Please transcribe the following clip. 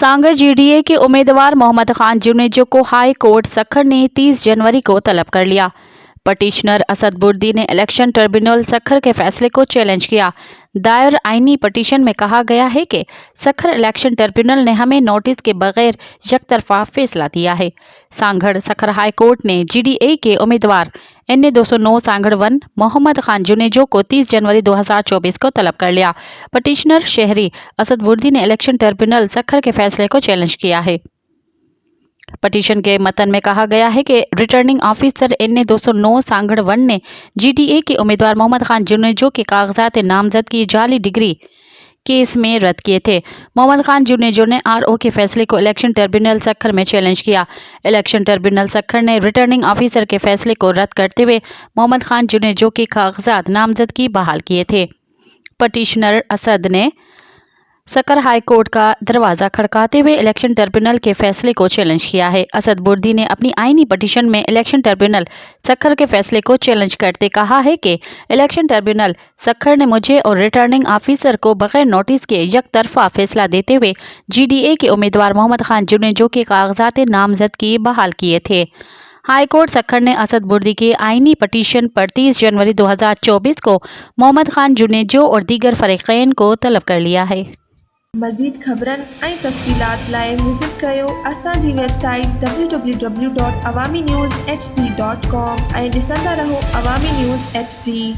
सांगर GDA के उम्मीदवार मोहम्मद खान जुनेजो को हाई कोर्ट सखर ने 30 जनवरी को तलब कर लिया। पटिशनर असद बुर्दी ने इलेक्शन ट्रिब्यूनल सखर के फैसले को चैलेंज किया। दायर आईनी पटिशन में कहा गया है कि सखर इलेक्शन ट्रिब्यूनल ने हमें नोटिस के बगैर यकतरफा फैसला दिया है। सांगड़ सखर हाई कोर्ट ने जीडीए के उम्मीदवार NA 209 सांगड़ 1 मोहम्मद खान जुनेजो को 30 जनवरी 2024 को तलब कर लिया। पटिशनर शहरी असद बुर्दी ने इलेक्शन ट्रिब्यूनल सखर के फैसले को चैलेंज किया है। पटिशन के मतन में कहा गया है कि रिटर्निंग ऑफिसर NA 209 सांगड़ 1 ने जीडीए के उम्मीदवार मोहम्मद खान जुनेजो के कागजात नामजद की जाली डिग्री केस में रद्द किए थे। मोहम्मद खान जुनेजो ने RO के फैसले को इलेक्शन ट्रिब्यूनल सखर में चैलेंज किया। इलेक्शन ट्रिब्यूनल सखर ने रिटर्निंग ऑफिसर के फैसले को रद्द करते हुए मोहम्मद खान जुनेजो के कागजात नामजदगी बहाल किए थे। पटिशनर असद ने सखर हाई कोर्ट का दरवाज़ा खड़काते हुए इलेक्शन ट्रिब्यूनल के फैसले को चैलेंज किया है। असद बुर्दी ने अपनी आईनी पटिशन में इलेक्शन ट्रिब्यूनल सखर के फैसले को चैलेंज करते कहा है कि इलेक्शन ट्रिब्यूनल सखर ने मुझे और रिटर्निंग ऑफिसर को बगैर नोटिस के यकतरफा फैसला देते हुए जीडीए के उम्मीदवार मोहम्मद खान जुनेजो के कागजात नामजदगी बहाल किए थे। हाई कोर्ट सखर ने असद बुर्दी की आईनी पटिशन पर 30 जनवरी 2024 को मोहम्मद खान जुनेजो और दीगर फरीक़ैन को तलब कर लिया है। मज़ीद ख़बरनि ऐं तफ़सीलात लाइ विज़िट कयो असांजी वेबसाइट www.awamiNewsHD.com ऐं ॾिसंदा रहो अवामी न्यूज़ HD।